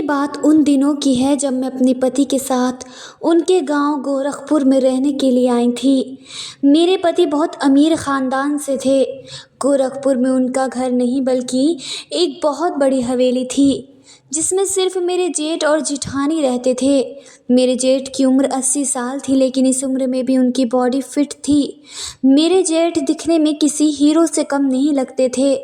बात उन दिनों की है जब मैं अपने पति के साथ उनके गांव गोरखपुर में रहने के लिए आई थी। मेरे पति बहुत अमीर ख़ानदान से थे। गोरखपुर में उनका घर नहीं बल्कि एक बहुत बड़ी हवेली थी जिसमें सिर्फ मेरे जेठ और जिठानी रहते थे। मेरे जेठ की उम्र 80 साल थी, लेकिन इस उम्र में भी उनकी बॉडी फिट थी। मेरे जेठ दिखने में किसी हीरो से कम नहीं लगते थे।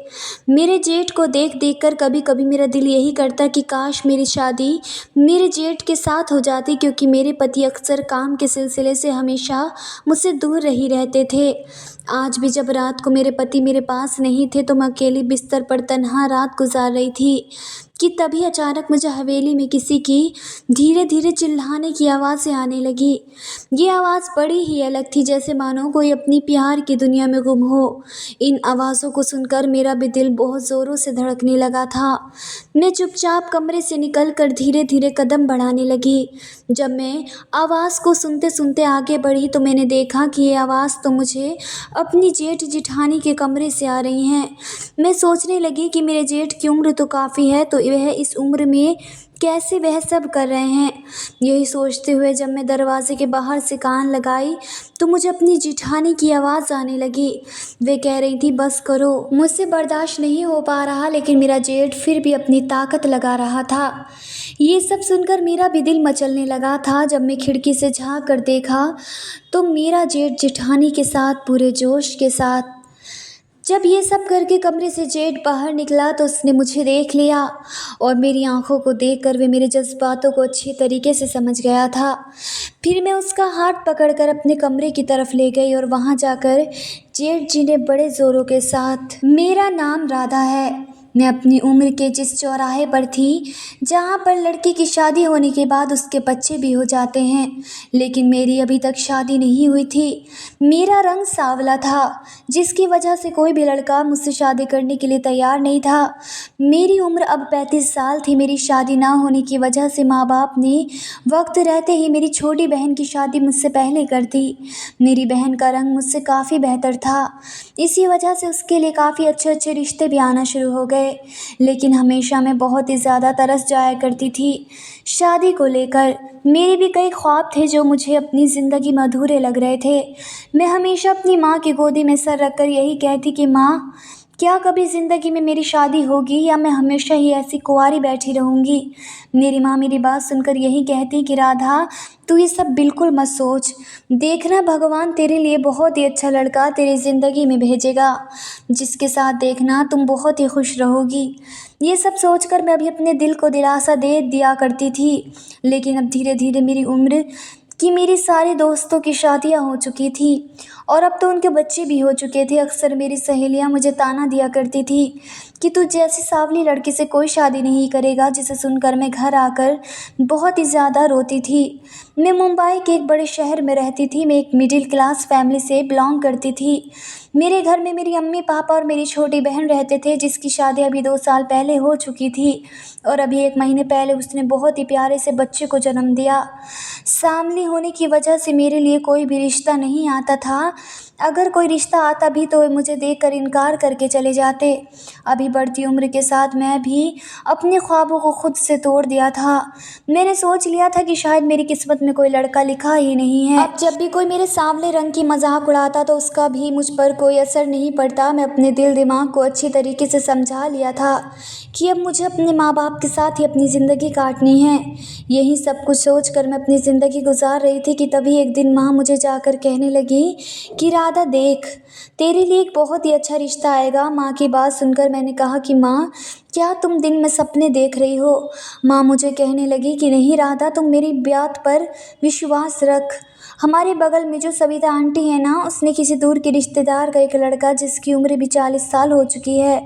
मेरे जेठ को देख देख कर कभी कभी मेरा दिल यही करता कि काश मेरी शादी मेरे जेठ के साथ हो जाती, क्योंकि मेरे पति अक्सर काम के सिलसिले से हमेशा मुझसे दूर ही रहते थे। आज भी जब रात को मेरे पति मेरे पास नहीं थे तो मैं अकेली बिस्तर पर तन्हा रात गुजार रही थी कि तभी अचानक मुझे हवेली में किसी की धीरे धीरे चिल्लाने की आवाज़ें आने लगी। ये आवाज़ बड़ी ही अलग थी, जैसे मानो कोई अपनी प्यार की दुनिया में गुम हो। इन आवाज़ों को सुनकर मेरा भी दिल बहुत ज़ोरों से धड़कने लगा था। मैं चुपचाप कमरे से निकलकर धीरे धीरे कदम बढ़ाने लगी। जब मैं आवाज़ को सुनते सुनते आगे बढ़ी तो मैंने देखा कि ये आवाज़ तो मुझे अपनी जेठ जिठानी के कमरे से आ रही हैं। मैं सोचने लगी कि मेरे जेठ की उम्र तो काफ़ी है, तो वह इस उम्र में कैसे वह सब कर रहे हैं। यही सोचते हुए जब मैं दरवाजे के बाहर से कान लगाई तो मुझे अपनी जिठानी की आवाज़ आने लगी। वे कह रही थी, बस करो, मुझसे बर्दाश्त नहीं हो पा रहा। लेकिन मेरा जेठ फिर भी अपनी ताकत लगा रहा था। ये सब सुनकर मेरा भी दिल मचलने लगा था। जब मैं खिड़की से झांक कर देखा तो मेरा जेठ जिठानी के साथ पूरे जोश के साथ, जब ये सब करके कमरे से जेठ बाहर निकला तो उसने मुझे देख लिया और मेरी आंखों को देखकर वे मेरे जज्बातों को अच्छी तरीके से समझ गया था। फिर मैं उसका हाथ पकड़कर अपने कमरे की तरफ ले गई और वहाँ जाकर जेठ जी ने बड़े ज़ोरों के साथ, मेरा नाम राधा है, मैं अपनी उम्र के जिस चौराहे पर थी जहाँ पर लड़की की शादी होने के बाद उसके बच्चे भी हो जाते हैं, लेकिन मेरी अभी तक शादी नहीं हुई थी। मेरा रंग सांवला था जिसकी वजह से कोई भी लड़का मुझसे शादी करने के लिए तैयार नहीं था। मेरी उम्र अब 35 साल थी। मेरी शादी ना होने की वजह से माँ बाप ने वक्त रहते ही मेरी छोटी बहन की शादी मुझसे पहले कर दी। मेरी बहन का रंग मुझसे काफ़ी बेहतर था, इसी वजह से उसके लिए काफ़ी अच्छे अच्छे रिश्ते भी आना शुरू हो गए। लेकिन हमेशा मैं बहुत ही ज़्यादा तरस जाया करती थी शादी को लेकर। मेरे भी कई ख्वाब थे जो मुझे अपनी ज़िंदगी में अधूरे लग रहे थे। मैं हमेशा अपनी माँ की गोदी में सर रखकर यही कहती कि माँ, क्या कभी ज़िंदगी में मेरी शादी होगी या मैं हमेशा ही ऐसी कुंवारी बैठी रहूँगी। मेरी माँ मेरी बात सुनकर यही कहती कि राधा, तू ये सब बिल्कुल मत सोच, देखना भगवान तेरे लिए बहुत ही अच्छा लड़का तेरी ज़िंदगी में भेजेगा, जिसके साथ देखना तुम बहुत ही खुश रहोगी। ये सब सोचकर मैं अभी अपने दिल को दिलासा दे दिया करती थी। लेकिन अब धीरे धीरे मेरी उम्र कि मेरी सारी दोस्तों की शादियां हो चुकी थी और अब तो उनके बच्चे भी हो चुके थे। अक्सर मेरी सहेलियां मुझे ताना दिया करती थी कि तू जैसी सांवली लड़की से कोई शादी नहीं करेगा, जिसे सुनकर मैं घर आकर बहुत ही ज़्यादा रोती थी। मैं मुंबई के एक बड़े शहर में रहती थी। मैं एक मिडिल क्लास फैमिली से बिलोंग करती थी। मेरे घर में मेरी अम्मी पापा और मेरी छोटी बहन रहते थे, जिसकी शादी अभी 2 साल पहले हो चुकी थी और अभी 1 महीने पहले उसने बहुत ही प्यारे से बच्चे को जन्म दिया। सामने होने की वजह से मेरे लिए कोई भी रिश्ता नहीं आता था। अगर कोई रिश्ता आता भी तो वे मुझे देखकर इनकार करके चले जाते। अभी बढ़ती उम्र के साथ मैं भी अपने ख्वाबों को खुद से तोड़ दिया था। मैंने सोच लिया था कि शायद मेरी किस्मत में कोई लड़का लिखा ही नहीं है। अब जब भी कोई मेरे सांवले रंग की मजाक उड़ाता तो उसका भी मुझ पर कोई असर नहीं पड़ता। मैं अपने दिल दिमाग को अच्छी तरीके से समझा लिया था कि अब मुझे अपने माँ बाप के साथ ही अपनी ज़िंदगी काटनी है। यही सब कुछ सोचकर मैं अपनी ज़िंदगी गुजार रही थी कि तभी एक दिन माँ मुझे जाकर कहने लगी कि राधा देख, तेरे लिए एक बहुत ही अच्छा रिश्ता आएगा। माँ की बात सुनकर मैंने कहा कि माँ, क्या तुम दिन में सपने देख रही हो। माँ मुझे कहने लगी कि नहीं राधा, तुम मेरी बात पर विश्वास रख। हमारे बगल में जो सविता आंटी है ना, उसने किसी दूर के रिश्तेदार का एक लड़का जिसकी उम्र भी 40 साल हो चुकी है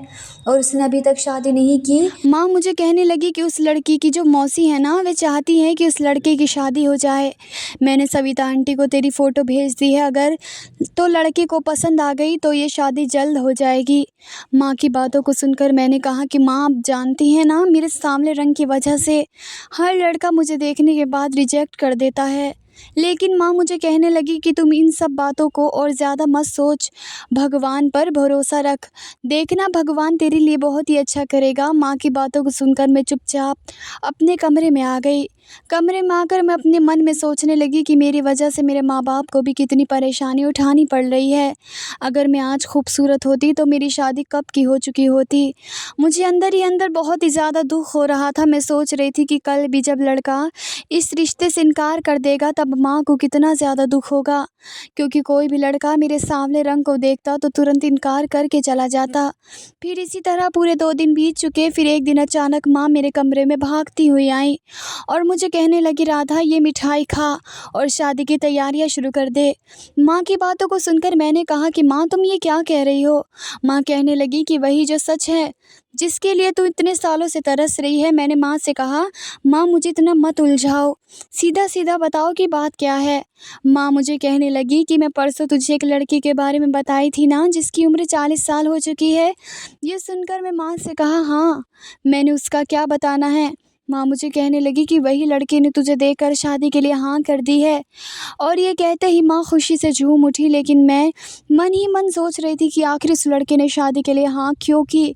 और उसने अभी तक शादी नहीं की। माँ मुझे कहने लगी कि उस लड़की की जो मौसी है ना, वे चाहती है कि उस लड़के की शादी हो जाए। मैंने सविता आंटी को तेरी फ़ोटो भेज दी है, अगर तो लड़के को पसंद आ गई तो ये शादी जल्द हो जाएगी। माँ की बातों को सुनकर मैंने कहा कि माँ, आप जानती हैं ना, मेरे सांवले रंग की वजह से हर लड़का मुझे देखने के बाद रिजेक्ट कर देता है। लेकिन माँ मुझे कहने लगी कि तुम इन सब बातों को और ज़्यादा मत सोच, भगवान पर भरोसा रख, देखना भगवान तेरे लिए बहुत ही अच्छा करेगा। माँ की बातों को सुनकर मैं चुपचाप अपने कमरे में आ गई। कमरे में आकर मैं अपने मन में सोचने लगी कि मेरी वजह से मेरे माँ बाप को भी कितनी परेशानी उठानी पड़ रही है। अगर मैं आज खूबसूरत होती तो मेरी शादी कब की हो चुकी होती। मुझे अंदर ही अंदर बहुत ही ज़्यादा दुख हो रहा था। मैं सोच रही थी कि कल भी जब लड़का इस रिश्ते से इनकार कर देगा तब माँ को कितना ज़्यादा दुख होगा, क्योंकि कोई भी लड़का मेरे सांवले रंग को देखता तो तुरंत इनकार करके चला जाता। फिर इसी तरह पूरे 2 दिन बीत चुके। फिर एक दिन अचानक माँ मेरे कमरे में भागती हुई आई और मुझे कहने लगी, राधा ये मिठाई खा और शादी की तैयारियां शुरू कर दे। माँ की बातों को सुनकर मैंने कहा कि माँ तुम ये क्या कह रही हो। माँ कहने लगी कि वही जो सच है जिसके लिए तू इतने सालों से तरस रही है। मैंने माँ से कहा, माँ मुझे इतना मत उलझाओ, सीधा सीधा बताओ कि बात क्या है। माँ मुझे कहने लगी कि मैं परसों तुझे एक लड़की के बारे में बताई थी ना, जिसकी उम्र 40 साल हो चुकी है। ये सुनकर मैं माँ से कहा, हाँ मैंने उसका क्या बताना है। माँ मुझे कहने लगी कि वही लड़के ने तुझे देखकर शादी के लिए हाँ कर दी है। और ये कहते ही माँ खुशी से झूम उठी। लेकिन मैं मन ही मन सोच रही थी कि आखिर इस लड़के ने शादी के लिए हाँ क्यों की।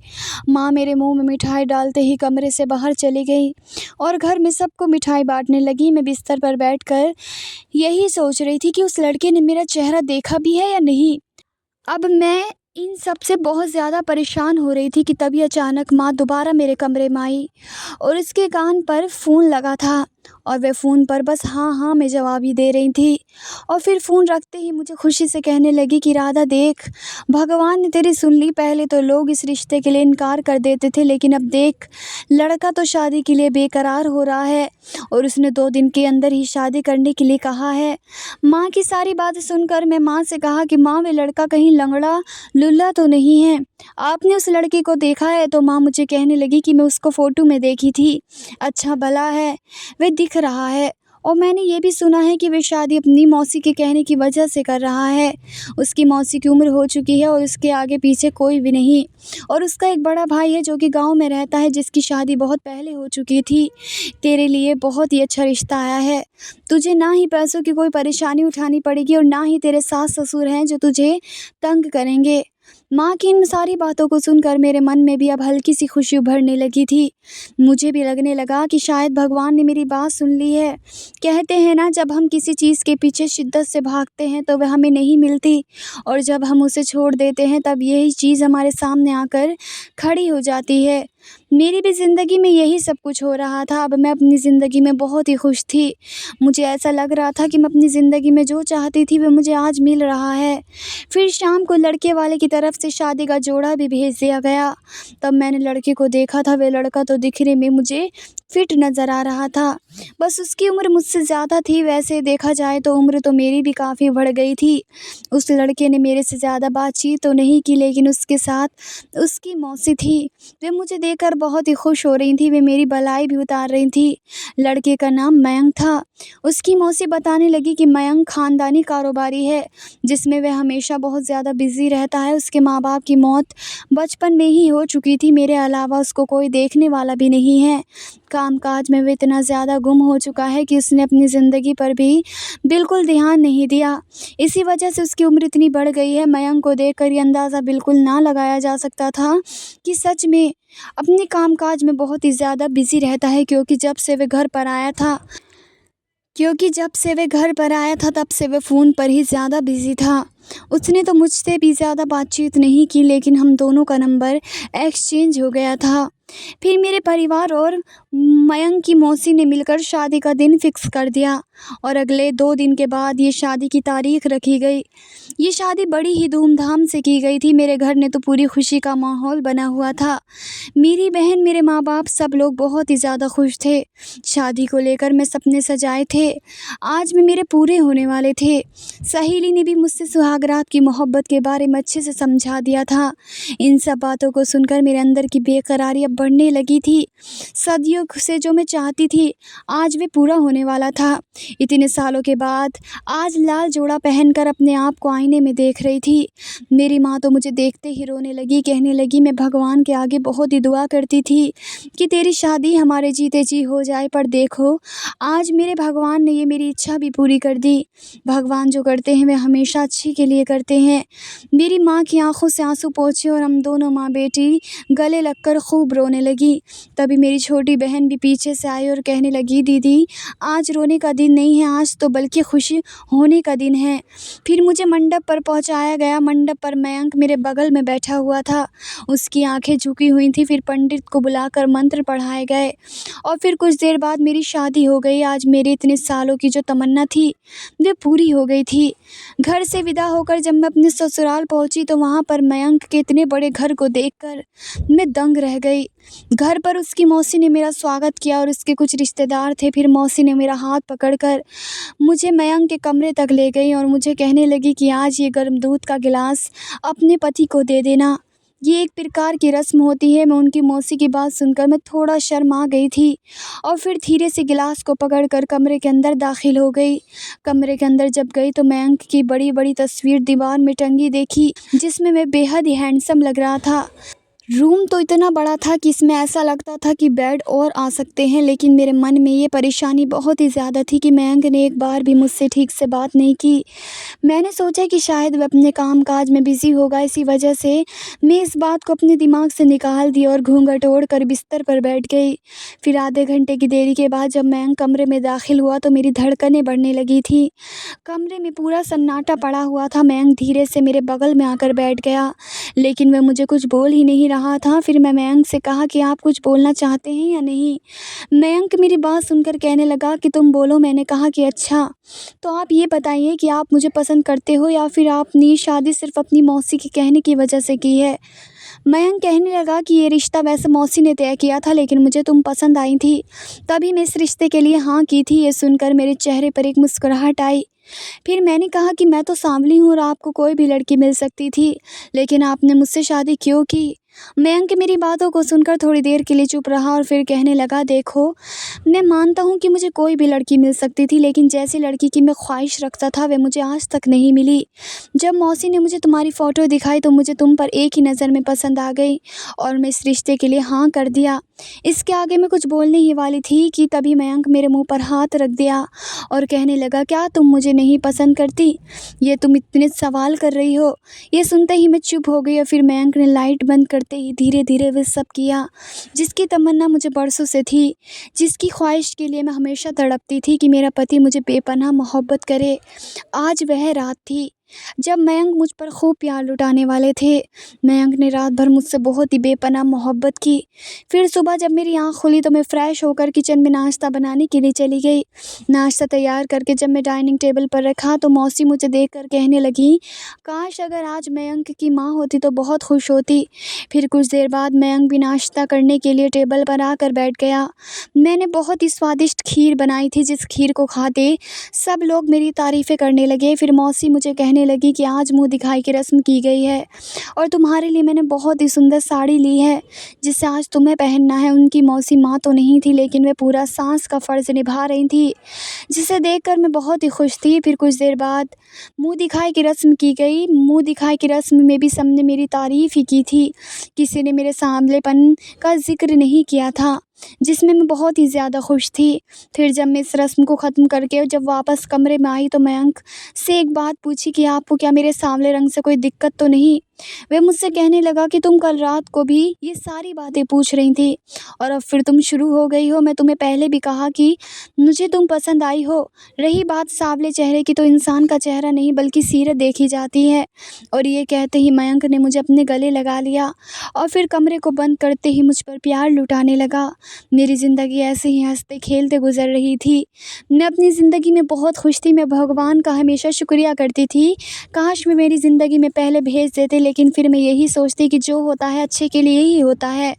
माँ मेरे मुंह में मिठाई डालते ही कमरे से बाहर चली गई और घर में सबको मिठाई बांटने लगी। मैं बिस्तर पर बैठकर यही सोच रही थी कि उस लड़के ने मेरा चेहरा देखा भी है या नहीं। अब मैं इन सब से बहुत ज़्यादा परेशान हो रही थी कि तभी अचानक माँ दोबारा मेरे कमरे में आई और उसके कान पर फ़ोन लगा था और वह फ़ोन पर बस हाँ हाँ में जवाब ही दे रही थी। और फिर फ़ोन रखते ही मुझे खुशी से कहने लगी कि राधा देख, भगवान ने तेरी सुन ली। पहले तो लोग इस रिश्ते के लिए इनकार कर देते थे, लेकिन अब देख लड़का तो शादी के लिए बेकरार हो रहा है और उसने 2 दिन के अंदर ही शादी करने के लिए कहा है। माँ की सारी बातें सुनकर मैं माँ से कहा कि माँ वे लड़का कहीं लंगड़ा लुल्ला तो नहीं है, आपने उस लड़के को देखा है। तो माँ मुझे कहने लगी कि मैं उसको फ़ोटो में देखी थी, अच्छा भला है, वह दिख रहा है। और मैंने ये भी सुना है कि वह शादी अपनी मौसी के कहने की वजह से कर रहा है। उसकी मौसी की उम्र हो चुकी है और उसके आगे पीछे कोई भी नहीं। और उसका एक बड़ा भाई है जो कि गांव में रहता है, जिसकी शादी बहुत पहले हो चुकी थी। तेरे लिए बहुत ही अच्छा रिश्ता आया है। तुझे ना ही पैसों की कोई परेशानी उठानी पड़ेगी और ना ही तेरे सास ससुर हैं जो तुझे तंग करेंगे। माँ की इन सारी बातों को सुनकर मेरे मन में भी अब हल्की सी खुशी उभरने लगी थी। मुझे भी लगने लगा कि शायद भगवान ने मेरी बात सुन ली है। कहते हैं ना, जब हम किसी चीज़ के पीछे शिद्दत से भागते हैं तो वह हमें नहीं मिलती और जब हम उसे छोड़ देते हैं तब यही चीज़ हमारे सामने आकर खड़ी हो जाती है। मेरी भी ज़िंदगी में यही सब कुछ हो रहा था। अब मैं अपनी ज़िंदगी में बहुत ही खुश थी। मुझे ऐसा लग रहा था कि मैं अपनी ज़िंदगी में जो चाहती थी वह मुझे आज मिल रहा है। फिर शाम को लड़के वाले की तरफ से शादी का जोड़ा भी भेज दिया गया। तब मैंने लड़के को देखा था। वह लड़का तो दिखने में मुझे फिट नज़र आ रहा था, बस उसकी उम्र मुझसे ज़्यादा थी। वैसे देखा जाए तो उम्र तो मेरी भी काफ़ी बढ़ गई थी। उस लड़के ने मेरे से ज़्यादा बातचीत तो नहीं की, लेकिन उसके साथ उसकी मौसी थी। वे मुझे देखकर बहुत ही खुश हो रही थी। वे मेरी बलाई भी उतार रही थी। लड़के का नाम मयंक था। उसकी मौसी बताने लगी कि मयंक ख़ानदानी कारोबारी है जिसमें वह हमेशा बहुत ज़्यादा बिज़ी रहता है। उसके माँ बाप की मौत बचपन में ही हो चुकी थी। मेरे अलावा उसको कोई देखने वाला भी नहीं है। कामकाज में वह इतना ज़्यादा गुम हो चुका है कि उसने अपनी ज़िंदगी पर भी बिल्कुल ध्यान नहीं दिया। इसी वजह से उसकी उम्र इतनी बढ़ गई है। मयंक को देखकर ये अंदाज़ा बिल्कुल ना लगाया जा सकता था कि सच में अपने कामकाज में बहुत ही ज़्यादा बिज़ी रहता है, क्योंकि जब से वह घर पर आया था तब से वह फ़ोन पर ही ज़्यादा बिज़ी था। उसने तो मुझसे भी ज़्यादा बातचीत नहीं की, लेकिन हम दोनों का नंबर एक्सचेंज हो गया था। फिर मेरे परिवार और मयंक की मौसी ने मिलकर शादी का दिन फिक्स कर दिया और अगले 2 दिन के बाद ये शादी की तारीख रखी गई। ये शादी बड़ी ही धूमधाम से की गई थी। मेरे घर ने तो पूरी खुशी का माहौल बना हुआ था। मेरी बहन, मेरे माँ बाप, सब लोग बहुत ही ज़्यादा खुश थे। शादी को लेकर मैं सपने सजाए थे आज में मेरे पूरे होने वाले थे। सहेली ने भी मुझसे सुहाग सुहाग रात की मोहब्बत के बारे में अच्छे से समझा दिया था। इन सब बातों को सुनकर मेरे अंदर की बेकरारी अब बढ़ने लगी थी। सदियों से जो मैं चाहती थी आज वे पूरा होने वाला था। इतने सालों के बाद आज लाल जोड़ा पहनकर अपने आप को आईने में देख रही थी। मेरी माँ तो मुझे देखते ही रोने लगी, कहने लगी मैं भगवान के आगे बहुत ही दुआ करती थी कि तेरी शादी हमारे जीते जी हो जाए, पर देखो आज मेरे भगवान ने ये मेरी इच्छा भी पूरी कर दी। भगवान जो करते हैं वे हमेशा अच्छी के लिए करते हैं। मेरी माँ की आंखों से आंसू पोंछे और हम दोनों माँ बेटी गले लगकर खूब रोने लगी। तभी मेरी छोटी बहन भी पीछे से आई और कहने लगी दीदी आज रोने का दिन नहीं है, आज तो बल्कि खुशी होने का दिन है। फिर मुझे मंडप पर पहुंचाया गया। मंडप पर मयंक मेरे बगल में बैठा हुआ था, उसकी आंखें झुकी हुई थी। फिर पंडित को बुलाकर मंत्र पढ़ाए गए और फिर कुछ देर बाद मेरी शादी हो गई। आज मेरे इतने सालों की जो तमन्ना थी वे पूरी हो गई थी। घर से विदा होकर जब मैं अपने ससुराल पहुंची तो वहां पर मयंक के इतने बड़े घर को देखकर मैं दंग रह गई। घर पर उसकी मौसी ने मेरा स्वागत किया और उसके कुछ रिश्तेदार थे। फिर मौसी ने मेरा हाथ पकड़कर मुझे मयंक के कमरे तक ले गई और मुझे कहने लगी कि आज ये गर्म दूध का गिलास अपने पति को दे देना, ये एक प्रकार की रस्म होती है। मैं उनकी मौसी की बात सुनकर मैं थोड़ा शर्मा गई थी और फिर धीरे से गिलास को पकड़कर कमरे के अंदर दाखिल हो गई। कमरे के अंदर जब गई तो मयंक की बड़ी बड़ी तस्वीर दीवार में टंगी देखी, जिसमें मैं बेहद ही हैंडसम लग रहा था। रूम तो इतना बड़ा था कि इसमें ऐसा लगता था कि बेड और आ सकते हैं, लेकिन मेरे मन में ये परेशानी बहुत ही ज़्यादा थी कि मयंक ने एक बार भी मुझसे ठीक से बात नहीं की। मैंने सोचा कि शायद वह अपने काम काज में बिज़ी होगा, इसी वजह से मैं इस बात को अपने दिमाग से निकाल दी और घूंघट ओढ़कर बिस्तर पर बैठ गई। फिर आधे घंटे की देरी के बाद जब मयंक कमरे में दाखिल हुआ तो मेरी धड़कनें बढ़ने लगी थी। कमरे में पूरा सन्नाटा पड़ा हुआ था। मयंक धीरे से मेरे बगल में आकर बैठ गया, लेकिन वह मुझे कुछ बोल ही नहीं रहा था। फिर मैं मयंक से कहा कि आप कुछ बोलना चाहते हैं या नहीं। मयंक मेरी बात सुनकर कहने लगा कि तुम बोलो। मैंने कहा कि अच्छा तो आप ये बताइए कि आप मुझे पसंद करते हो या फिर आपने शादी सिर्फ अपनी मौसी के कहने की वजह से की है। मयंक कहने लगा कि ये रिश्ता वैसे मौसी ने तय किया था, लेकिन मुझे तुम पसंद आई थी, तभी मैं इस रिश्ते के लिए हाँ की थी। ये सुनकर मेरे चेहरे पर एक मुस्कुराहट आई। फिर मैंने कहा कि मैं तो सांवली हूँ और आपको कोई भी लड़की मिल सकती थी, लेकिन आपने मुझसे शादी क्यों की। मयंक मेरी बातों को सुनकर थोड़ी देर के लिए चुप रहा और फिर कहने लगा देखो मैं मानता हूँ कि मुझे कोई भी लड़की मिल सकती थी, लेकिन जैसी लड़की की मैं ख्वाहिश रखता था वह मुझे आज तक नहीं मिली। जब मौसी ने मुझे तुम्हारी फ़ोटो दिखाई तो मुझे तुम पर एक ही नज़र में पसंद आ गई और मैं इस रिश्ते के लिए हाँ कर दिया। इसके आगे मैं कुछ बोलने ही वाली थी कि तभी मयंक मेरे मुंह पर हाथ रख दिया और कहने लगा क्या तुम मुझे नहीं पसंद करती, ये तुम इतने सवाल कर रही हो। ये सुनते ही मैं चुप हो गई और फिर मयंक ने लाइट बंद करते ही धीरे धीरे वह सब किया जिसकी तमन्ना मुझे बरसों से थी, जिसकी ख्वाहिश के लिए मैं हमेशा तड़पती थी कि मेरा पति मुझे बेपनाह मोहब्बत करे। आज वह रात थी जब मयंक मुझ पर खूब प्यार लुटाने वाले थे। मयंक ने रात भर मुझसे बहुत ही बेपनाह मोहब्बत की। फिर सुबह जब मेरी आँख खुली तो मैं फ़्रेश होकर किचन में नाश्ता बनाने के लिए चली गई। नाश्ता तैयार करके जब मैं डाइनिंग टेबल पर रखा तो मौसी मुझे देखकर कहने लगी काश अगर आज मयंक की माँ होती तो बहुत खुश होती। फिर कुछ देर बाद मयंक भी नाश्ता करने के लिए टेबल पर आकर बैठ गया। मैंने बहुत ही स्वादिष्ट खीर बनाई थी, जिस खीर को खाते सब लोग मेरी तारीफ़ें करने लगे। फिर मौसी मुझे कहने लगी कि आज मुंह दिखाई की रस्म की गई है और तुम्हारे लिए मैंने बहुत ही सुंदर साड़ी ली है जिसे आज तुम्हें पहनना है। उनकी मौसी माँ तो नहीं थी, लेकिन वे पूरा सास का फ़र्ज़ निभा रही थी, जिसे देखकर मैं बहुत ही खुश थी। फिर कुछ देर बाद मुंह दिखाई की रस्म की गई। मुंह दिखाई की रस्म में भी सबने मेरी तारीफ़ ही की थी, किसी ने मेरे सांवलेपन का जिक्र नहीं किया था, जिसमें मैं बहुत ही ज़्यादा खुश थी। फिर जब मैं इस रस्म को ख़त्म करके जब वापस कमरे में आई तो मयंक से एक बात पूछी कि आपको क्या मेरे सांवले रंग से कोई दिक्कत तो नहीं। वह मुझसे कहने लगा कि तुम कल रात को भी ये सारी बातें पूछ रही थी और अब फिर तुम शुरू हो गई हो। मैं तुम्हें पहले भी कहा कि मुझे तुम पसंद आई हो। रही बात सांवले चेहरे की तो इंसान का चेहरा नहीं बल्कि सीरत देखी जाती है। और ये कहते ही मयंक ने मुझे अपने गले लगा लिया और फिर कमरे को बंद करते ही मुझ पर प्यार लुटाने लगा। मेरी ज़िंदगी ऐसे ही हंसते खेलते गुजर रही थी। मैं अपनी ज़िंदगी में बहुत खुश थी। मैं भगवान का हमेशा शुक्रिया करती थी, काश वे मेरी ज़िंदगी में पहले भेज देते, लेकिन फिर मैं यही सोचती कि जो होता है अच्छे के लिए ही होता है।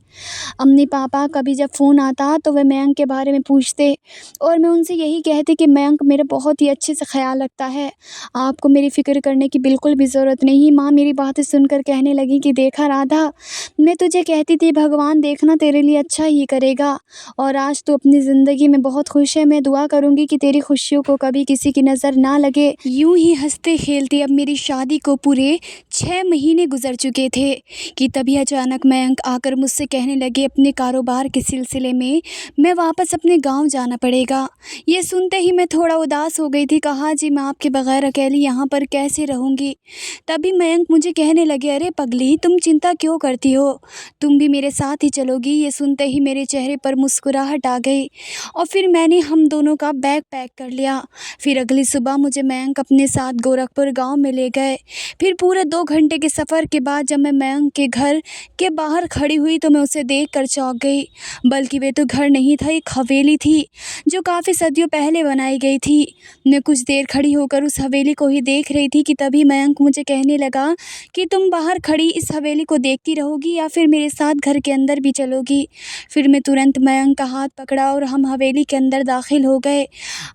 अपने पापा का भी जब फ़ोन आता तो वह मयंक के बारे में पूछते और मैं उनसे यही कहती कि मयंक मेरा बहुत ही अच्छे से ख़्याल रखता है, आपको मेरी फ़िक्र करने की बिल्कुल भी ज़रूरत नहीं। माँ मेरी बातें सुनकर कहने लगी कि देखा राधा, मैं तुझे कहती थी भगवान देखना तेरे लिए अच्छा ही करेगा और आज तू अपनी ज़िंदगी में बहुत खुश है। मैं दुआ करूँगी कि तेरी खुशियों को कभी किसी की नज़र ना लगे। यूं ही हंसते खेलते अब मेरी शादी को पूरे 6 महीने गुजर चुके थे कि तभी अचानक मयंक आकर मुझसे कहने लगे अपने कारोबार के सिलसिले में मैं वापस अपने गांव जाना पड़ेगा। ये सुनते ही मैं थोड़ा उदास हो गई थी। कहा जी मैं आपके बगैर अकेली यहाँ पर कैसे रहूँगी। तभी मयंक मुझे कहने लगे अरे पगली, तुम चिंता क्यों करती हो, तुम भी मेरे साथ ही चलोगी। ये सुनते ही मेरे चेहरे पर मुस्कुराहट आ गई और फिर मैंने हम दोनों का बैग पैक कर लिया। फिर अगली सुबह मुझे मयंक अपने साथ गोरखपुर गांव में ले गए। फिर पूरे 2 घंटे के सफ़र के बाद जब मैं मयंक के घर के बाहर खड़ी हुई तो मैं उसे देखकर चौंक गई। बल्कि वे तो घर नहीं था, एक हवेली थी जो काफ़ी सदियों पहले बनाई गई थी। मैं कुछ देर खड़ी होकर उस हवेली को ही देख रही थी कि तभी मयंक मुझे कहने लगा कि तुम बाहर खड़ी इस हवेली को देखती रहोगी या फिर मेरे साथ घर के अंदर भी चलोगी। फिर मैं तुरंत मयंक का हाथ पकड़ा और हम हवेली के अंदर दाखिल हो गए।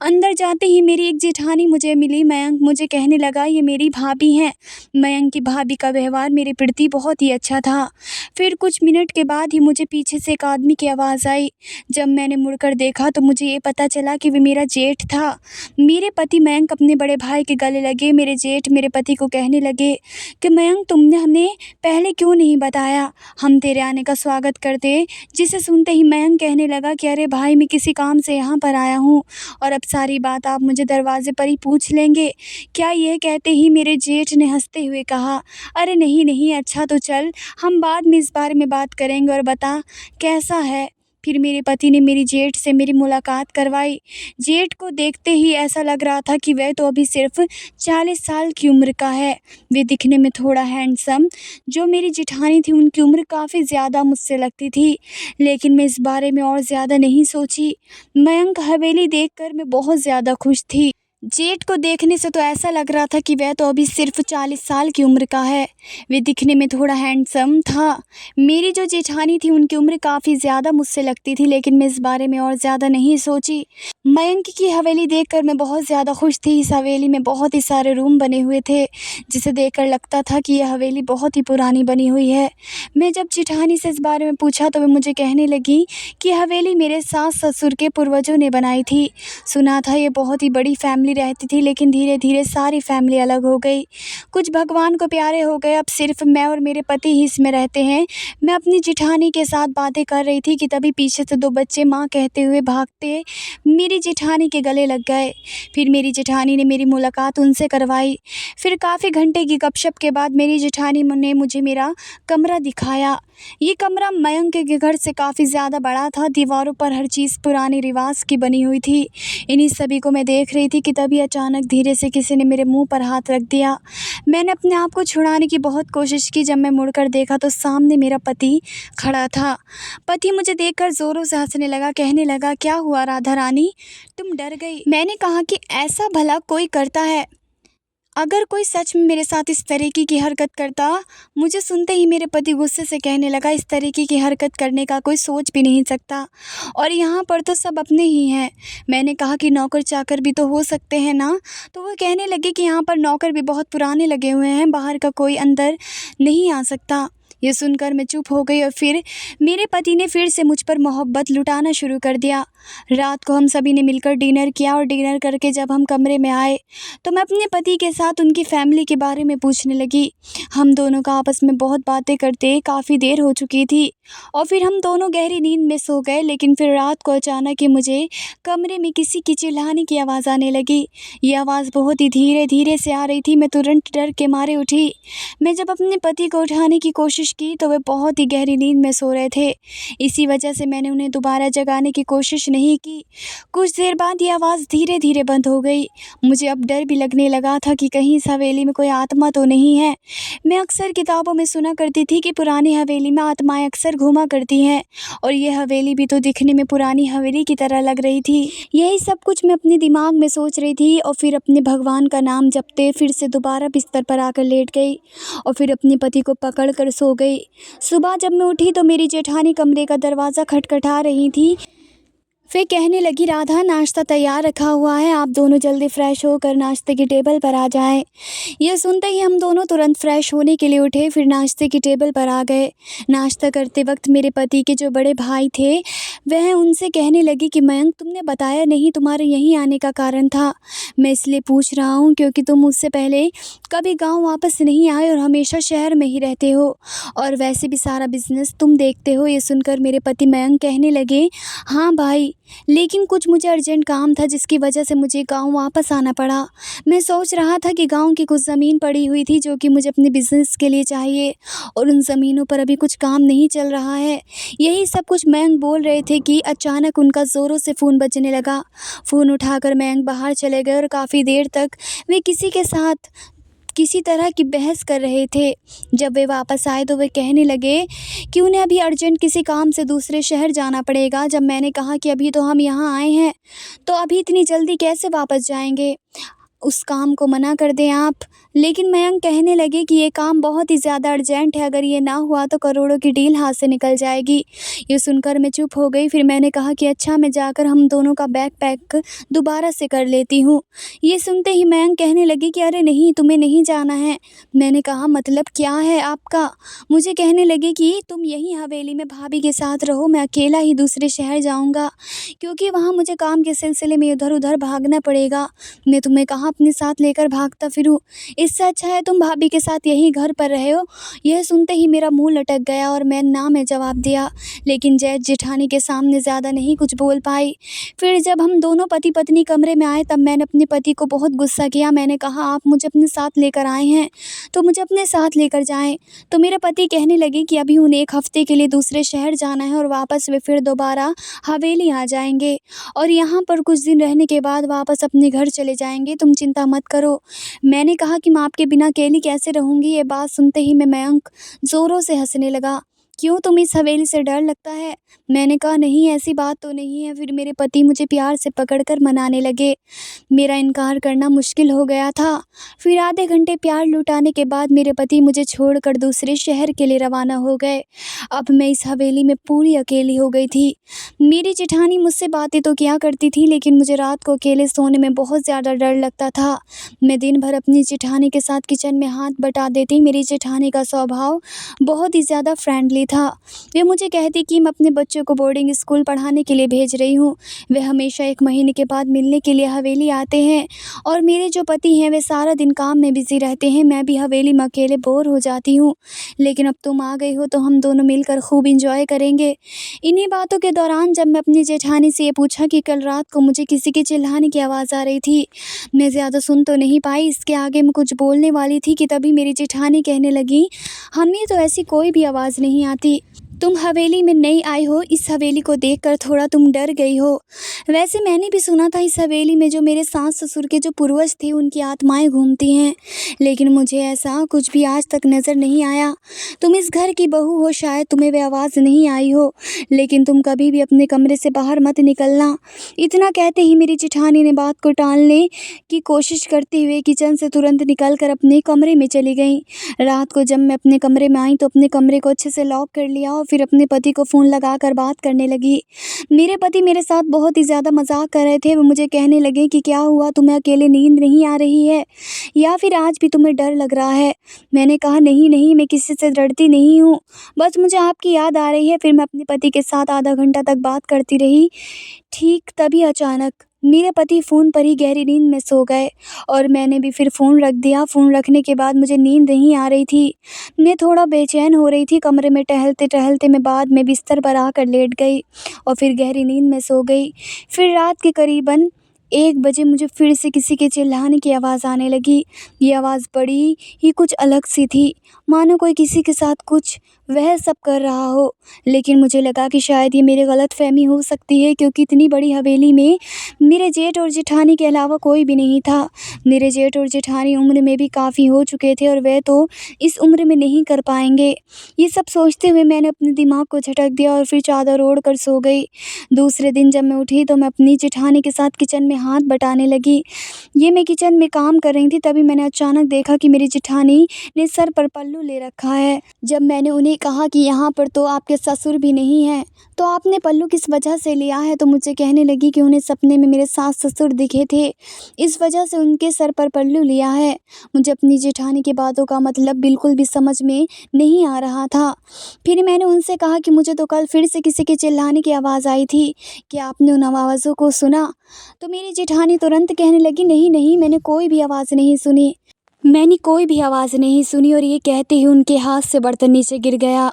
अंदर जाते ही मेरी एक जेठानी मुझे मिली। मयंक मुझे कहने लगा ये मेरी भाभी हैं। मयंक की भाभी का व्यवहार मेरे प्रति बहुत ही अच्छा था। फिर कुछ मिनट के बाद ही मुझे पीछे से एक आदमी की आवाज़ आई। जब मैंने मुड़कर देखा तो मुझे ये पता चला कि वे मेरा जेठ था। मेरे पति मयंक अपने बड़े भाई के गले लगे। मेरे जेठ मेरे पति को कहने लगे कि मयंक तुमने हमें पहले क्यों नहीं बताया, हम तेरे आने का स्वागत करते। जिसे सुनते ही मयंक कहने लगा कि अरे भाई मैं किसी काम से यहाँ पर आया हूँ और अब सारी बात आप मुझे दरवाजे पर ही पूछ लेंगे क्या। यह कहते ही मेरे जेठ ने हंसते हुए कहा अरे नहीं नहीं, अच्छा तो चल, हम बाद में इस बारे में बात करेंगे और बता कैसा है। फिर मेरे पति ने मेरी जेठ से मेरी मुलाकात करवाई। जेठ को देखते ही ऐसा लग रहा था कि वह तो अभी सिर्फ 40 साल की उम्र का है। वे दिखने में थोड़ा हैंडसम। जो मेरी जेठानी थी उनकी उम्र काफ़ी ज़्यादा मुझसे लगती थी, लेकिन मैं इस बारे में और ज़्यादा नहीं सोची। मयंक हवेली देखकर मैं बहुत ज़्यादा खुश थी। जेठ को देखने से तो ऐसा लग रहा था कि वह तो अभी सिर्फ 40 साल की उम्र का है। वे दिखने में थोड़ा हैंडसम था। मेरी जो जेठानी थी उनकी उम्र काफ़ी ज़्यादा मुझसे लगती थी, लेकिन मैं इस बारे में और ज़्यादा नहीं सोची। मयंक की हवेली देखकर मैं बहुत ज़्यादा खुश थी। इस हवेली में बहुत ही सारे रूम बने हुए थे, जिसे देखकर लगता था कि यह हवेली बहुत ही पुरानी बनी हुई है। मैं जब जेठानी से इस बारे में पूछा तो वे मुझे कहने लगी कि हवेली मेरे सास ससुर के पूर्वजों ने बनाई थी। सुना था ये बहुत ही बड़ी फैमिली रहती थी, लेकिन धीरे धीरे सारी फैमिली अलग हो गई। कुछ भगवान को प्यारे हो गए। अब सिर्फ मैं और मेरे पति ही इसमें रहते हैं। मैं अपनी जेठानी के साथ बातें कर रही थी कि तभी पीछे से 2 बच्चे माँ कहते हुए भागते मेरी जेठानी के गले लग गए। फिर मेरी जेठानी ने मेरी मुलाकात उनसे करवाई। फिर काफ़ी घंटे की गपशप के बाद मेरी जेठानी ने मुझे मेरा कमरा दिखाया। ये कमरा मयंक के घर से काफ़ी ज़्यादा बड़ा था। दीवारों पर हर चीज़ पुराने रिवाज की बनी हुई थी। इन्हीं सभी को मैं देख रही थी कि तभी अचानक धीरे से किसी ने मेरे मुंह पर हाथ रख दिया। मैंने अपने आप को छुड़ाने की बहुत कोशिश की। जब मैं मुड़कर देखा तो सामने मेरा पति खड़ा था। पति मुझे देखकर ज़ोरों से हंसने लगा। कहने लगा क्या हुआ राधा रानी, तुम डर गई। मैंने कहा कि ऐसा भला कोई करता है अगर कोई सच में मेरे साथ इस तरीके की हरकत करता। मुझे सुनते ही मेरे पति गुस्से से कहने लगा इस तरीके की हरकत करने का कोई सोच भी नहीं सकता और यहाँ पर तो सब अपने ही हैं। मैंने कहा कि नौकर चाकर भी तो हो सकते हैं ना। तो वो कहने लगे कि यहाँ पर नौकर भी बहुत पुराने लगे हुए हैं, बाहर का कोई अंदर नहीं आ सकता। ये सुनकर मैं चुप हो गई और फिर मेरे पति ने फिर से मुझ पर मोहब्बत लुटाना शुरू कर दिया। रात को हम सभी ने मिलकर डिनर किया और डिनर करके जब हम कमरे में आए तो मैं अपने पति के साथ उनकी फैमिली के बारे में पूछने लगी। हम दोनों का आपस में बहुत बातें करते काफ़ी देर हो चुकी थी और फिर हम दोनों गहरी नींद में सो गए। लेकिन फिर रात को अचानक ही मुझे कमरे में किसी की चिल्लाने की आवाज़ आने लगी। ये आवाज़ बहुत ही धीरे धीरे से आ रही थी। मैं तुरंत डर के मारे उठी। मैं जब अपने पति को उठाने की कोशिश की तो वे बहुत ही गहरी नींद में सो रहे थे। इसी वजह से मैंने उन्हें दोबारा जगाने की कोशिश नहीं की। कुछ देर बाद ये आवाज़ धीरे धीरे बंद हो गई। मुझे अब डर भी लगने लगा था कि कहीं इस हवेली में कोई आत्मा तो नहीं है। मैं अक्सर किताबों में सुना करती थी कि पुरानी हवेली में आत्माएं अक्सर घूमा करती हैं। और ये हवेली भी तो दिखने में पुरानी हवेली की तरह लग रही थी। यही सब कुछ मैं अपने दिमाग में सोच रही थी और फिर अपने भगवान का नाम जपते फिर से दोबारा बिस्तर पर आकर लेट गई और फिर अपने पति को पकड़ कर सो गई। सुबह जब मैं उठी तो मेरी जेठानी कमरे का दरवाज़ा खटखटा रही थी। फिर कहने लगी, राधा नाश्ता तैयार रखा हुआ है, आप दोनों जल्दी फ्रेश होकर नाश्ते की टेबल पर आ जाएं। यह सुनते ही हम दोनों तुरंत फ्रेश होने के लिए उठे, फिर नाश्ते की टेबल पर आ गए। नाश्ता करते वक्त मेरे पति के जो बड़े भाई थे वह उनसे कहने लगी कि मयंक, तुमने बताया नहीं तुम्हारे यहीं आने का कारण था। मैं इसलिए पूछ रहा हूँ क्योंकि तुम उससे पहले कभी गाँव वापस नहीं आए और हमेशा शहर में ही रहते हो और वैसे भी सारा बिजनेस तुम देखते हो। ये सुनकर मेरे पति मयंक कहने लगे, हाँ भाई, लेकिन कुछ मुझे अर्जेंट काम था जिसकी वजह से मुझे गांव वापस आना पड़ा। मैं सोच रहा था कि गांव की कुछ ज़मीन पड़ी हुई थी जो कि मुझे अपने बिज़नेस के लिए चाहिए और उन ज़मीनों पर अभी कुछ काम नहीं चल रहा है। यही सब कुछ मयंक बोल रहे थे कि अचानक उनका ज़ोरों से फ़ोन बजने लगा। फ़ोन उठाकर मयंक बाहर चले गए और काफ़ी देर तक वे किसी के साथ किसी तरह की बहस कर रहे थे। जब वे वापस आए तो वे कहने लगे कि उन्हें अभी अर्जेंट किसी काम से दूसरे शहर जाना पड़ेगा। जब मैंने कहा कि अभी तो हम यहाँ आए हैं तो अभी इतनी जल्दी कैसे वापस जाएंगे, उस काम को मना कर दें आप। लेकिन मयंक कहने लगे कि ये काम बहुत ही ज़्यादा अर्जेंट है, अगर ये ना हुआ तो करोड़ों की डील हाथ से निकल जाएगी। ये सुनकर मैं चुप हो गई। फिर मैंने कहा कि अच्छा, मैं जाकर हम दोनों का बैग पैक दोबारा से कर लेती हूँ। ये सुनते ही मयंक कहने लगे कि अरे नहीं, तुम्हें नहीं जाना है। मैंने कहा मतलब क्या है आपका। मुझे कहने लगे कि तुम यहीं हवेली में भाभी के साथ रहो, मैं अकेला ही दूसरे शहर जाऊँगा क्योंकि वहाँ मुझे काम के सिलसिले में इधर उधर भागना पड़ेगा। मैं तुम्हें कहाँ अपने साथ लेकर भागता फिरूं, इससे अच्छा है तुम भाभी के साथ यहीं घर पर रहे हो। यह सुनते ही मेरा मुंह लटक गया और मैं ना में जवाब दिया, लेकिन जैठ जेठानी के सामने ज़्यादा नहीं कुछ बोल पाई। फिर जब हम दोनों पति पत्नी कमरे में आए तब मैंने अपने पति को बहुत गुस्सा किया। मैंने कहा, आप मुझे अपने साथ लेकर आए हैं तो मुझे अपने साथ लेकर जाएं। तो मेरे पति कहने लगे कि अभी उन्हें 1 हफ्ते के लिए दूसरे शहर जाना है और वापस वे फिर दोबारा हवेली आ जाएंगे और यहाँ पर कुछ दिन रहने के बाद वापस अपने घर चले जाएंगे, तुम चिंता मत करो। मैंने कहा कि मैं आपके बिना अकेली कैसे रहूँगी। ये बात सुनते ही मैं मयंक ज़ोरों से हंसने लगा। क्यों, तुम्हें इस हवेली से डर लगता है? मैंने कहा नहीं, ऐसी बात तो नहीं है। फिर मेरे पति मुझे प्यार से पकड़कर मनाने लगे। मेरा इनकार करना मुश्किल हो गया था। फिर आधे घंटे प्यार लुटाने के बाद मेरे पति मुझे छोड़कर दूसरे शहर के लिए रवाना हो गए। अब मैं इस हवेली में पूरी अकेली हो गई थी। मेरी जेठानी मुझसे बातें तो किया करती थी लेकिन मुझे रात को अकेले सोने में बहुत ज़्यादा डर लगता था। मैं दिन भर अपनी जेठानी के साथ किचन में हाथ बटा देती। मेरी जेठानी का स्वभाव बहुत ही ज़्यादा फ्रेंडली था। वे मुझे कहती कि मैं अपने बच्चों को बोर्डिंग स्कूल पढ़ाने के लिए भेज रही हूँ। वे हमेशा 1 महीने के बाद मिलने के लिए हवेली आते हैं और मेरे जो पति हैं वे सारा दिन काम में बिज़ी रहते हैं। मैं भी हवेली में अकेले बोर हो जाती हूँ, लेकिन अब तुम आ गई हो तो हम दोनों मिलकर खूब इंजॉय करेंगे। इन्हीं बातों के दौरान जब मैं अपनी जेठानी से ये पूछा कि कल रात को मुझे किसी के चिल्लाने की आवाज़ आ रही थी, मैं ज़्यादा सुन तो नहीं पाई। इसके आगे मैं कुछ बोलने वाली थी कि तभी मेरी जेठानी कहने लगी, हमें तो ऐसी कोई भी आवाज़ नहीं आती। तुम हवेली में नई आई हो, इस हवेली को देखकर थोड़ा तुम डर गई हो। वैसे मैंने भी सुना था इस हवेली में जो मेरे सास ससुर के जो पूर्वज थे उनकी आत्माएं घूमती हैं, लेकिन मुझे ऐसा कुछ भी आज तक नज़र नहीं आया। तुम इस घर की बहू हो, शायद तुम्हें वह आवाज़ नहीं आई हो, लेकिन तुम कभी भी अपने कमरे से बाहर मत निकलना। इतना कहते ही मेरी जेठानी ने बात को टालने की कोशिश करते हुए किचन से तुरंत निकल कर अपने कमरे में चली गई। रात को जब मैं अपने कमरे में आई तो अपने कमरे को अच्छे से लॉक कर लिया और फिर अपने पति को फ़ोन लगाकर बात करने लगी। मेरे पति मेरे साथ बहुत ही ज़्यादा मजाक कर रहे थे। वो मुझे कहने लगे कि क्या हुआ, तुम्हें अकेले नींद नहीं आ रही है या फिर आज भी तुम्हें डर लग रहा है? मैंने कहा नहीं नहीं, मैं किसी से डरती नहीं हूँ, बस मुझे आपकी याद आ रही है। फिर मैं अपने पति के साथ आधा घंटा तक बात करती रही। ठीक तभी अचानक मेरे पति फ़ोन पर ही गहरी नींद में सो गए और मैंने भी फिर फ़ोन रख दिया। फ़ोन रखने के बाद मुझे नींद नहीं आ रही थी, मैं थोड़ा बेचैन हो रही थी। कमरे में टहलते टहलते मैं बाद में बिस्तर पर आकर लेट गई और फिर गहरी नींद में सो गई। फिर रात के करीबन 1 बजे मुझे फिर से किसी के चिल्लाने की आवाज़ आने लगी। ये आवाज़ बड़ी ही कुछ अलग सी थी, मानो कोई किसी के साथ कुछ वह सब कर रहा हो। लेकिन मुझे लगा कि शायद ये मेरी गलतफ़हमी हो सकती है, क्योंकि इतनी बड़ी हवेली में मेरे जेठ और जेठानी के अलावा कोई भी नहीं था। मेरे जेठ और जेठानी उम्र में भी काफ़ी हो चुके थे और वह तो इस उम्र में नहीं कर पाएंगे। ये सब सोचते हुए मैंने अपने दिमाग को झटक दिया और फिर चादर ओढ़ कर सो गई। दूसरे दिन जब मैं उठी तो मैं अपनी जेठानी के साथ किचन में हाथ बटाने लगी। ये मैं किचन में काम कर रही थी, तभी मैंने अचानक देखा कि मेरी जेठानी ने सर पर पल्लू ले रखा है। जब मैंने उन्हें कहा कि यहाँ पर तो आपके ससुर भी नहीं हैं, तो आपने पल्लू किस वजह से लिया है, तो मुझे कहने लगी कि उन्हें सपने में मेरे सास ससुर दिखे थे, इस वजह से उनके सर पर पल्लू लिया है। मुझे अपनी जेठानी की बातों का मतलब बिल्कुल भी समझ में नहीं आ रहा था। फिर मैंने उनसे कहा कि मुझे तो कल फिर से किसी के चिल्लाने की आवाज़ आई थी, क्या आपने उन आवाज़ों को सुना? तो मेरी जेठानी तुरंत कहने लगी, नहीं नहीं, मैंने कोई भी आवाज़ नहीं सुनी, मैंने कोई भी आवाज़ नहीं सुनी। और ये कहते ही उनके हाथ से बर्तन नीचे गिर गया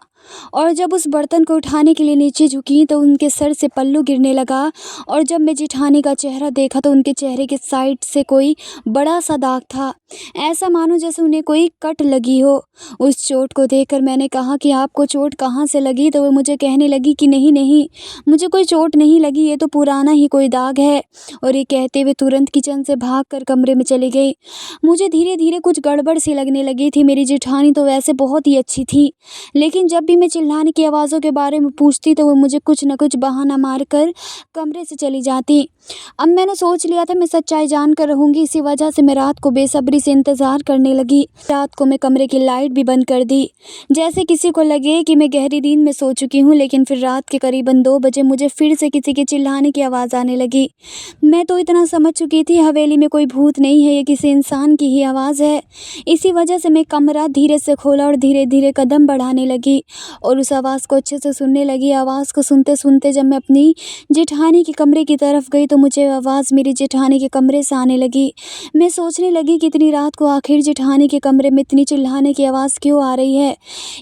और जब उस बर्तन को उठाने के लिए नीचे झुकी तो उनके सर से पल्लू गिरने लगा। और जब मैं जेठानी का चेहरा देखा तो उनके चेहरे के साइड से कोई बड़ा सा दाग था, ऐसा मानो जैसे उन्हें कोई कट लगी हो। उस चोट को देखकर मैंने कहा कि आपको चोट कहाँ से लगी? तो वो मुझे कहने लगी कि नहीं नहीं, मुझे कोई चोट नहीं लगी, ये तो पुराना ही कोई दाग है। और ये कहते हुए तुरंत किचन से भागकर कमरे में चली गई। मुझे धीरे धीरे कुछ गड़बड़ सी लगने लगी थी। मेरी जेठानी तो वैसे बहुत ही अच्छी थी, लेकिन जब भी मैं चिल्लाने की आवाज़ों के बारे में पूछती तो वो मुझे कुछ न कुछ बहाना मारकर कमरे से चली जाती। अब मैंने सोच लिया था मैं सच्चाई जानकर रहूँगी, इसी वजह से मैं रात को बेसब्री से इंतज़ार करने लगी। रात को मैं कमरे की लाइट भी बंद कर दी, जैसे किसी को लगे कि मैं गहरी नींद में सो चुकी हूँ। लेकिन फिर रात के करीबन 2 बजे मुझे फिर से किसी के चिल्लाने की आवाज़ आने लगी। मैं तो इतना समझ चुकी थी हवेली में कोई भूत नहीं है, ये किसी इंसान की ही आवाज़ है। इसी वजह से मैं कमरा धीरे से खोला और धीरे धीरे कदम बढ़ाने लगी और उस आवाज़ को अच्छे से सुनने लगी। आवाज़ को सुनते सुनते जब मैं अपनी जेठानी के कमरे की तरफ गई तो मुझे आवाज़ मेरी जेठानी के कमरे से आने लगी। मैं सोचने लगी कि इतनी रात को आखिर जेठानी के कमरे में इतनी चिल्लाने की आवाज़ क्यों आ रही है।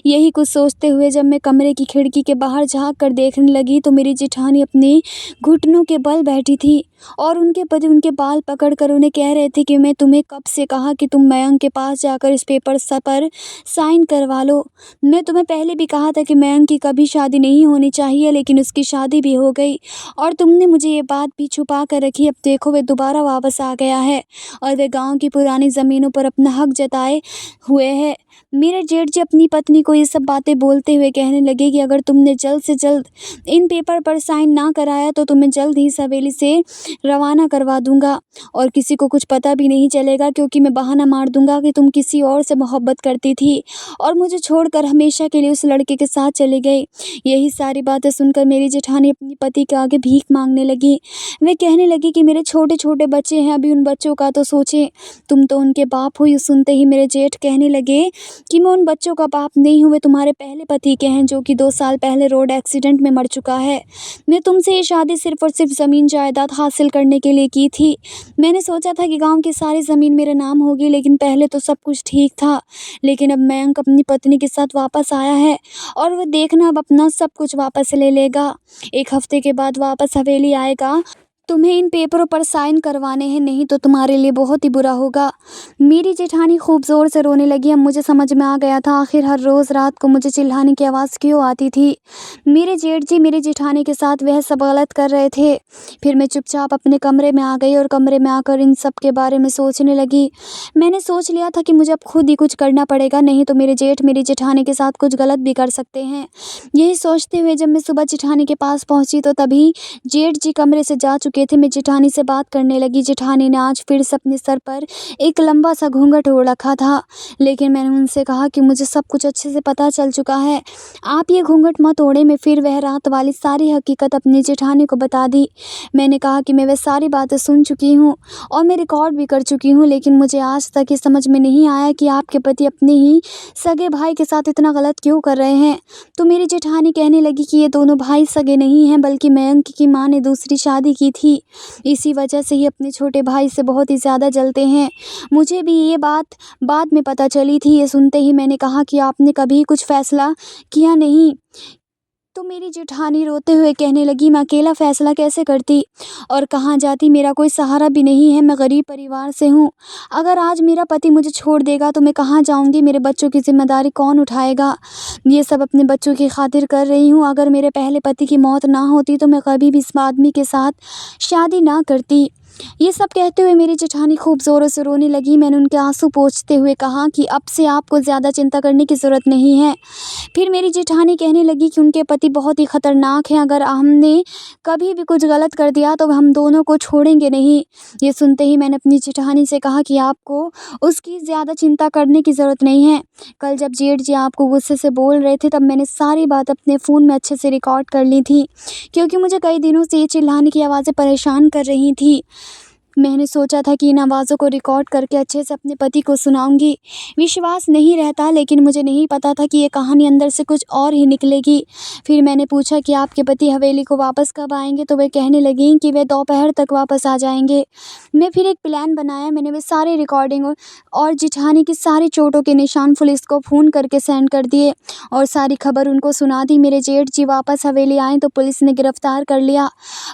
यही कुछ सोचते हुए जब मैं कमरे की खिड़की के बाहर झाँक कर देखने लगी तो मेरी जेठानी अपने घुटनों के बल बैठी थी और उनके पति उनके बाल पकड़कर उन्हें कह रहे थे कि मैं तुम्हें कब से कहा कि तुम मयंक के पास जाकर इस पेपर पर साइन करवा लो। मैं तुम्हें पहले भी कहा था कि मयंक की कभी शादी नहीं होनी चाहिए, लेकिन उसकी शादी भी हो गई और तुमने मुझे ये बात भी छुपा कर रखी। अब देखो वे दोबारा वापस आ गया है और वे गांव की पुरानी ज़मीनों पर अपना हक जताए हुए है। मेरे जेठ जी अपनी पत्नी को ये सब बातें बोलते हुए कहने लगे कि अगर तुमने जल्द से जल्द इन पेपर पर साइन ना कराया तो तुम्हें जल्द ही इस हवेली से रवाना करवा दूंगा और किसी को कुछ पता भी नहीं चलेगा, क्योंकि मैं बहाना मार दूंगा कि तुम किसी और से मोहब्बत करती थी और मुझे छोड़कर हमेशा के लिए उस लड़के के साथ चली गई। यही सारी बातें सुनकर मेरी जेठानी अपने पति के आगे भीख मांगने लगी। वे कहने लगी कि मेरे छोटे छोटे बच्चे हैं, अभी उन बच्चों का तो सोचें, तुम तो उनके बाप हुई। सुनते ही मेरे जेठ कहने लगे कि मैं उन बच्चों का बाप नहीं हूँ, वे तुम्हारे पहले पति के हैं जो कि 2 साल पहले रोड एक्सीडेंट में मर चुका है। मैं तुमसे ये शादी सिर्फ और सिर्फ ज़मीन जायदाद हासिल करने के लिए की थी। मैंने सोचा था कि गांव की सारी ज़मीन मेरे नाम होगी, लेकिन पहले तो सब कुछ ठीक था। लेकिन अब मयंक अपनी पत्नी के साथ वापस आया है और वह देखना अब अपना सब कुछ वापस ले लेगा। 1 हफ्ते के बाद वापस हवेली आएगा। तुम्हें इन पेपरों पर साइन करवाने हैं, नहीं तो तुम्हारे लिए बहुत ही बुरा होगा। मेरी जेठानी खूब ज़ोर से रोने लगी। अब मुझे समझ में आ गया था आखिर हर रोज़ रात को मुझे चिल्लाने की आवाज़ क्यों आती थी। मेरे जेठ जी मेरी जेठानी के साथ वह सब गलत कर रहे थे। फिर मैं चुपचाप अपने कमरे में आ गई और कमरे में आकर इन सब के बारे में सोचने लगी। मैंने सोच लिया था कि मुझे अब खुद ही कुछ करना पड़ेगा, नहीं तो मेरे जेठ मेरी जेठानी के साथ कुछ गलत भी कर सकते हैं। यही सोचते हुए जब मैं सुबह जेठानी के पास पहुंची तो तभी जेठ जी कमरे से जा चुके थे। मैं जेठानी से बात करने लगी। जेठानी ने आज फिर से अपने सर पर एक लंबा सा घूंघट ओढ़ रखा था, लेकिन मैंने उनसे कहा कि मुझे सब कुछ अच्छे से पता चल चुका है, आप ये घूंघट मत ओढ़े। मैं फिर वह रात वाली सारी हकीकत अपनी जेठानी को बता दी। मैंने कहा कि मैं वह सारी बातें सुन चुकी हूँ और मैं रिकॉर्ड भी कर चुकी हूँ, लेकिन मुझे आज तक ये समझ में नहीं आया कि आपके पति अपने ही सगे भाई के साथ इतना गलत क्यों कर रहे हैं। तो मेरी जेठानी कहने लगी कि ये दोनों भाई सगे नहीं हैं, बल्कि मयंक की माँ ने दूसरी शादी की थी, इसी वजह से ही अपने छोटे भाई से बहुत ही ज़्यादा जलते हैं। मुझे भी ये बात बाद में पता चली थी। ये सुनते ही मैंने कहा कि आपने कभी कुछ फैसला किया नहीं तो मेरी जेठानी रोते हुए कहने लगी, मैं अकेला फ़ैसला कैसे करती और कहाँ जाती, मेरा कोई सहारा भी नहीं है, मैं गरीब परिवार से हूँ। अगर आज मेरा पति मुझे छोड़ देगा तो मैं कहाँ जाऊँगी, मेरे बच्चों की ज़िम्मेदारी कौन उठाएगा। ये सब अपने बच्चों की खातिर कर रही हूँ। अगर मेरे पहले पति की मौत ना होती तो मैं कभी भी इस आदमी के साथ शादी ना करती। ये सब कहते हुए मेरी जेठानी खूब ज़ोरों से रोने लगी। मैंने उनके आंसू पोंछते हुए कहा कि अब से आपको ज़्यादा चिंता करने की ज़रूरत नहीं है। फिर मेरी जेठानी कहने लगी कि उनके पति बहुत ही ख़तरनाक हैं, अगर हमने कभी भी कुछ गलत कर दिया तो हम दोनों को छोड़ेंगे नहीं। ये सुनते ही मैंने अपनी जेठानी से कहा कि आपको उसकी ज़्यादा चिंता करने की ज़रूरत नहीं है। कल जब जेठ जी आपको गुस्से से बोल रहे थे तब मैंने सारी बात अपने फ़ोन में अच्छे से रिकॉर्ड कर ली थी, क्योंकि मुझे कई दिनों से ये चिल्लाने की आवाज़ें परेशान कर रही थी। मैंने सोचा था कि इन आवाज़ों को रिकॉर्ड करके अच्छे से अपने पति को सुनाऊंगी। विश्वास नहीं रहता, लेकिन मुझे नहीं पता था कि ये कहानी अंदर से कुछ और ही निकलेगी। फिर मैंने पूछा कि आपके पति हवेली को वापस कब आएंगे, तो वे कहने लगी कि वे दोपहर तक वापस आ जाएंगे। मैं फिर एक प्लान बनाया। मैंने वे सारी रिकॉर्डिंग और जेठानी की सारी चोटों के निशान पुलिस को फ़ोन करके सेंड कर दिए और सारी खबर उनको सुना दी। मेरे जेठ जी वापस हवेली आए तो पुलिस ने गिरफ्तार कर लिया।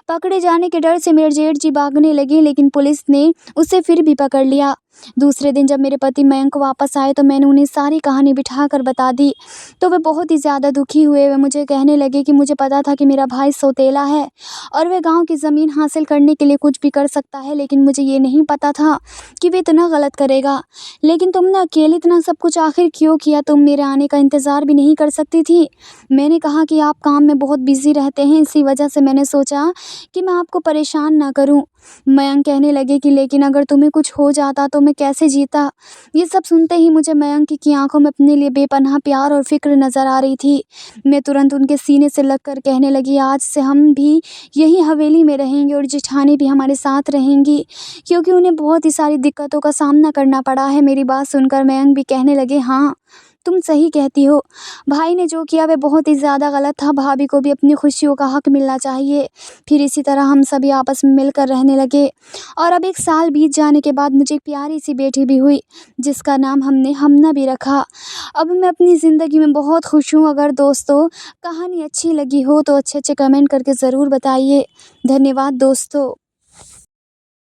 पकड़े जाने के डर से मेरे जेठ जी भागने लगे, लेकिन पुलिस ने उसे फिर भी पकड़ लिया। दूसरे दिन जब मेरे पति मयंक वापस आए तो मैंने उन्हें सारी कहानी बिठाकर बता दी, तो वे बहुत ही ज़्यादा दुखी हुए। वे मुझे कहने लगे कि मुझे पता था कि मेरा भाई सौतेला है और वे गांव की ज़मीन हासिल करने के लिए कुछ भी कर सकता है, लेकिन मुझे ये नहीं पता था कि वे इतना गलत करेगा। लेकिन तुमने अकेले इतना सब कुछ आखिर क्यों किया? तुम मेरे आने का इंतज़ार भी नहीं कर सकती थी? मैंने कहा कि आप काम में बहुत बिज़ी रहते हैं, इसी वजह से मैंने सोचा कि मैं आपको परेशान ना करूं। मयंक कहने लगे कि लेकिन अगर तुम्हें कुछ हो जाता तो मैं कैसे जीता। ये सब सुनते ही मुझे मयंक की आंखों में अपने लिए बेपनाह प्यार और फिक्र नज़र आ रही थी। मैं तुरंत उनके सीने से लगकर कहने लगी, आज से हम भी यही हवेली में रहेंगे और जेठानी भी हमारे साथ रहेंगी, क्योंकि उन्हें बहुत ही सारी दिक्कतों का सामना करना पड़ा है। मेरी बात सुनकर मयंक भी कहने लगे, हाँ तुम सही कहती हो, भाई ने जो किया वह बहुत ही ज़्यादा गलत था। भाभी को भी अपनी खुशियों का हक मिलना चाहिए। फिर इसी तरह हम सभी आपस में मिलकर रहने लगे और अब 1 साल बीत जाने के बाद मुझे एक प्यारी सी बेटी भी हुई, जिसका नाम हमने हमना भी रखा। अब मैं अपनी ज़िंदगी में बहुत खुश हूँ। अगर दोस्तों कहानी अच्छी लगी हो तो अच्छे अच्छे कमेंट करके ज़रूर बताइए। धन्यवाद दोस्तों।